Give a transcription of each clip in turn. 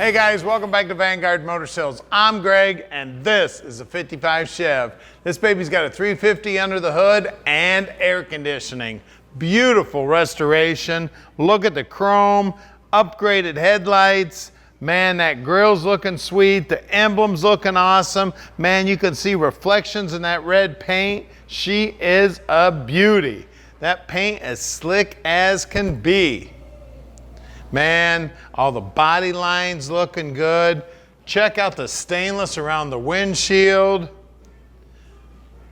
Hey guys, welcome back to Vanguard Motor Sales. I'm Greg, and this is a 55 Chev. This baby's got a 350 under the hood and air conditioning. Beautiful restoration. Look at the chrome, upgraded headlights. Man, that grill's looking sweet. The emblem's looking awesome. Man, you can see reflections in that red paint. She is a beauty. That paint is slick as can be. Man, all the body lines looking good. Check out the stainless around the windshield.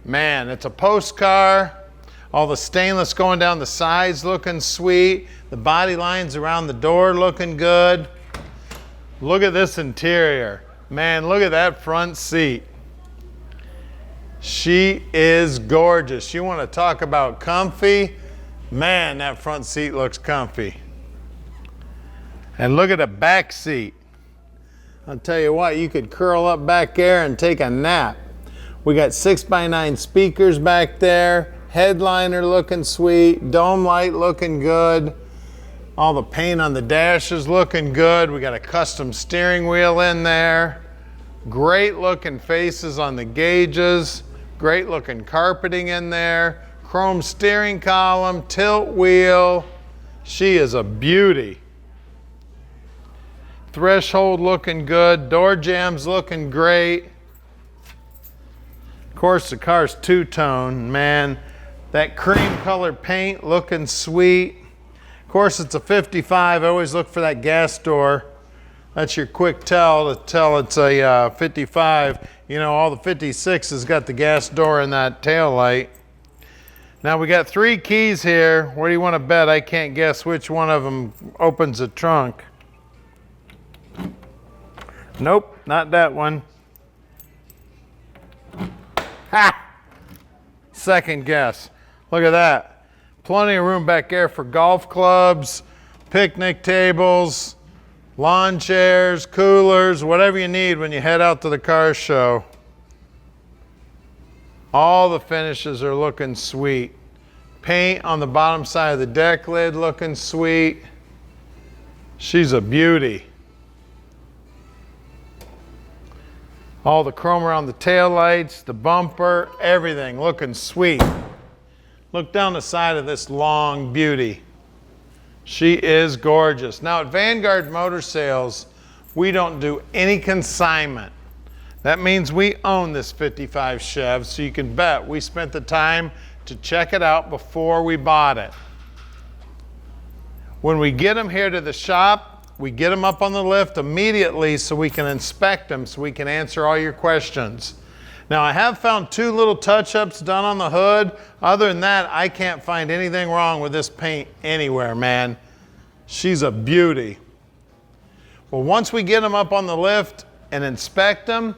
Man, it's a post car. All the stainless going down the sides looking sweet. The body lines around the door looking good. Look at this interior. Man, look at that front seat. She is gorgeous. You want to talk about comfy? Man, that front seat looks comfy. And look at the back seat. I'll tell you what, you could curl up back there and take a nap. We got 6x9 speakers back there, headliner looking sweet, dome light looking good. All the paint on the dash is looking good. We got a custom steering wheel in there. Great looking faces on the gauges. Great looking carpeting in there. Chrome steering column, tilt wheel. She is a beauty. Threshold looking good, door jambs looking great. Of course, the car's two-tone, man. That cream colored paint looking sweet. Of course, it's a 55. I always look for that gas door. That's your quick tell to tell it's a 55. You know, all the 56s got the gas door and that tail light. Now we got 3 keys here. Where do you want to bet? I can't guess which one of them opens the trunk. Nope, not that one. Ha! Second guess. Look at that. Plenty of room back there for golf clubs, picnic tables, lawn chairs, coolers, whatever you need when you head out to the car show. All the finishes are looking sweet. Paint on the bottom side of the deck lid looking sweet. She's a beauty. All the chrome around the tail lights, the bumper, everything looking sweet. Look down the side of this long beauty. She is gorgeous. Now at Vanguard Motor Sales, we don't do any consignment. That means we own this 55 Chev, so you can bet we spent the time to check it out before we bought it. When we get them here to the shop, we get them up on the lift immediately so we can inspect them, so we can answer all your questions. Now I have found 2 little touch-ups done on the hood. Other than that, I can't find anything wrong with this paint anywhere, man. She's a beauty. Well, once we get them up on the lift and inspect them,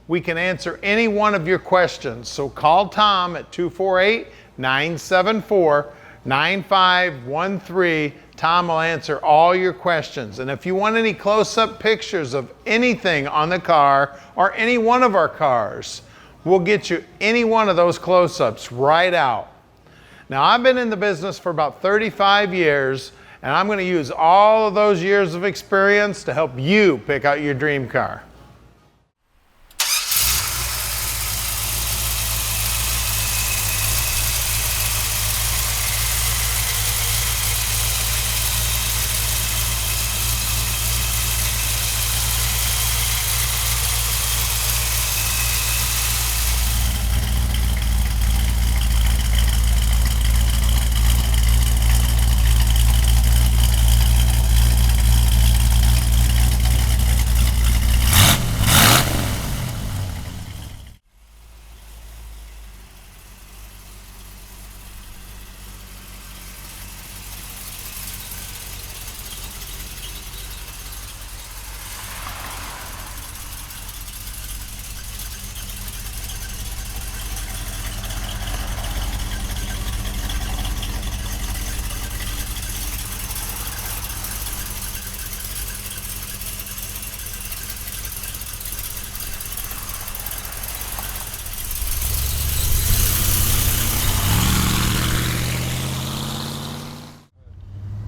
we can answer any one of your questions. So call Tom at 248-974-9513. Tom will answer all your questions. And if you want any close-up pictures of anything on the car or any one of our cars, we'll get you any one of those close-ups right out. Now, I've been in the business for about 35 years, and I'm going to use all of those years of experience to help you pick out your dream car.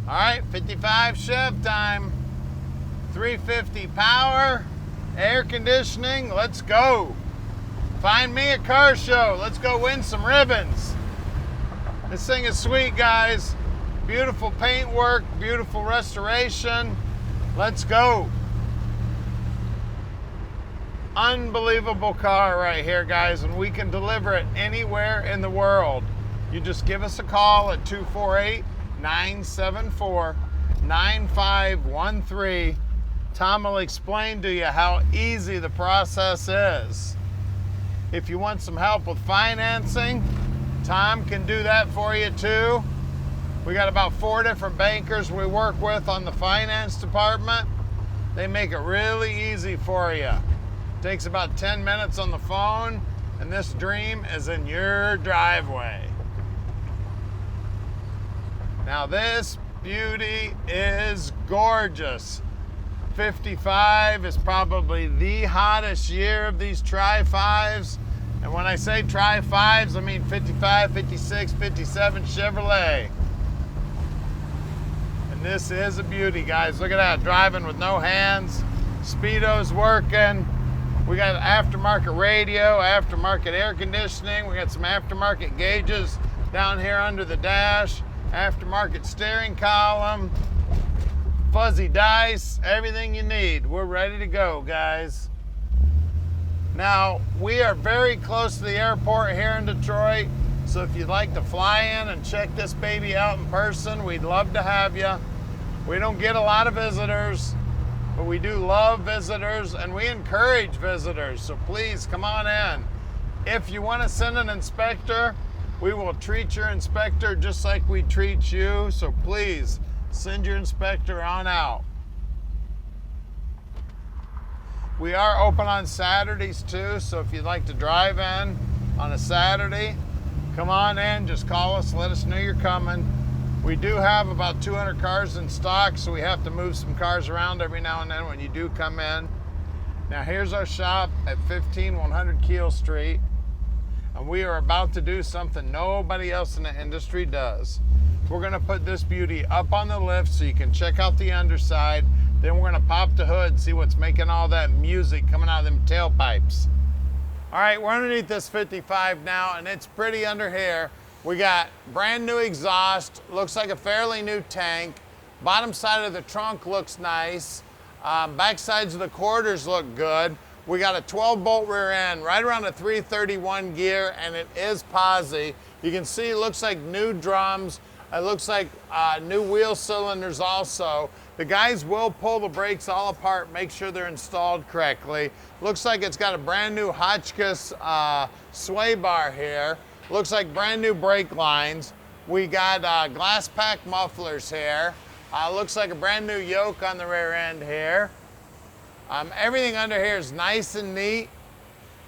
All right, 55 Chev time. 350 power, air conditioning, let's go. Find me a car show, let's go win some ribbons. This thing is sweet, guys. Beautiful paint work, beautiful restoration. Let's go. Unbelievable car right here, guys, and we can deliver it anywhere in the world. You just give us a call at 248-974-9513. Tom will explain to you how easy the process is. If you want some help with financing, Tom can do that for you too. We got about 4 different bankers we work with on the finance department. They make it really easy for you. Takes about 10 minutes on the phone, and this dream is in your driveway. Now this beauty is gorgeous. 55 is probably the hottest year of these Tri-5s. And when I say Tri-5s, I mean 55, 56, 57 Chevrolet. And this is a beauty, guys. Look at that, driving with no hands. Speedo's working. We got aftermarket radio, aftermarket air conditioning. We got some aftermarket gauges down here under the dash. Aftermarket steering column. Fuzzy dice, everything you need. We're ready to go, guys. Now, we are very close to the airport here in Detroit, so if you'd like to fly in and check this baby out in person, we'd love to have you. We don't get a lot of visitors, but we do love visitors, and we encourage visitors, so please come on in. If you want to send an inspector, we will treat your inspector just like we treat you, so please send your inspector on out. We are open on Saturdays too, so if you'd like to drive in on a Saturday, come on in, just call us, let us know you're coming. We do have about 200 cars in stock, so we have to move some cars around every now and then when you do come in. Now here's our shop at 15100 Keel Street, and we are about to do something nobody else in the industry does. We're gonna put this beauty up on the lift so you can check out the underside. Then we're gonna pop the hood and see what's making all that music coming out of them tailpipes. All right, we're underneath this 55 now, and it's pretty under here. We got brand new exhaust, looks like a fairly new tank. Bottom side of the trunk looks nice. Back sides of the quarters look good. We got a 12-bolt rear end, right around a 331 gear, and it is Posi. You can see it looks like new drums. It looks like new wheel cylinders also. The guys will pull the brakes all apart, make sure they're installed correctly. Looks like it's got a brand new Hotchkiss sway bar here. Looks like brand new brake lines. We got glass pack mufflers here. Looks like a brand new yoke on the rear end here. Everything under here is nice and neat.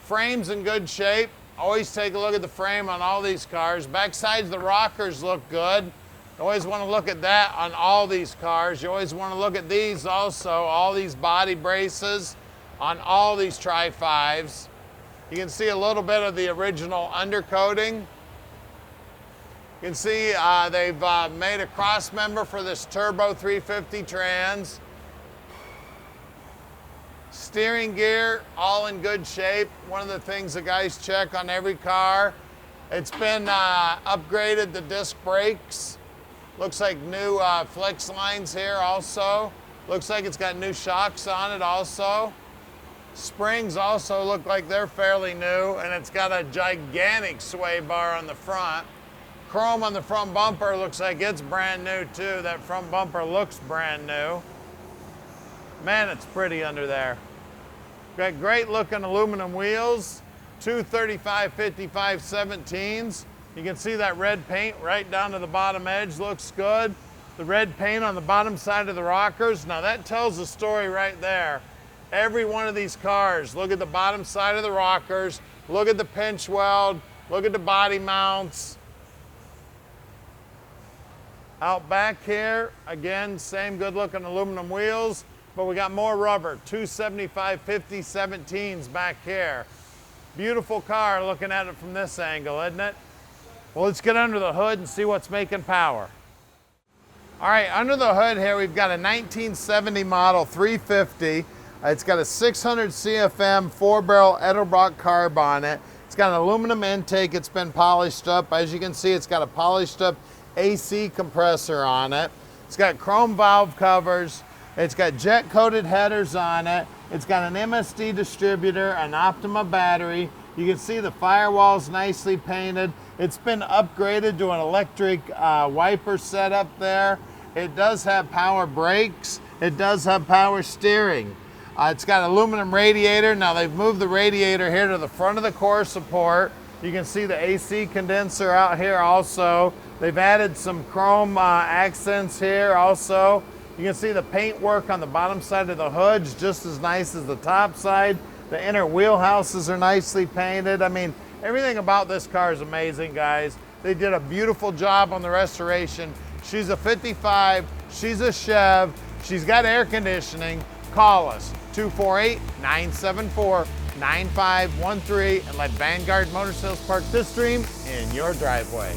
Frame's in good shape. Always take a look at the frame on all these cars. Back sides of the rockers look good. You always want to look at that on all these cars. You always want to look at these also, all these body braces on all these Tri-5s. You can see a little bit of the original undercoating. You can see they've made a cross member for this turbo 350 trans. Steering gear, all in good shape. One of the things the guys check on every car. It's been upgraded to disc brakes. Looks like new flex lines here also. Looks like it's got new shocks on it also. Springs also look like they're fairly new, and it's got a gigantic sway bar on the front. Chrome on the front bumper looks like it's brand new too. That front bumper looks brand new. Man, it's pretty under there. Got great looking aluminum wheels, two 35/55 17s. You can see that red paint right down to the bottom edge looks good. The red paint on the bottom side of the rockers, now that tells the story right there. Every one of these cars, look at the bottom side of the rockers, look at the pinch weld, look at the body mounts. Out back here, again, same good looking aluminum wheels, but we got more rubber, two 75/50 17s back here. Beautiful car looking at it from this angle, isn't it? Well, let's get under the hood and see what's making power. All right, under the hood here, we've got a 1970 model 350. It's got a 600 CFM 4-barrel Edelbrock carb on it. It's got an aluminum intake. It's been polished up. As you can see, it's got a polished up AC compressor on it. It's got chrome valve covers. It's got jet coated headers on it. It's got an MSD distributor, an Optima battery. You can see the firewall's nicely painted. It's been upgraded to an electric wiper setup there. It does have power brakes. It does have power steering. It's got aluminum radiator. Now they've moved the radiator here to the front of the core support. You can see the AC condenser out here also. They've added some chrome accents here also. You can see the paint work on the bottom side of the hood's just as nice as the top side. The inner wheelhouses are nicely painted. I mean, everything about this car is amazing, guys. They did a beautiful job on the restoration. She's a 55, she's a Chev, she's got air conditioning. Call us, 248-974-9513, and let Vanguard Motor Sales park this dream in your driveway.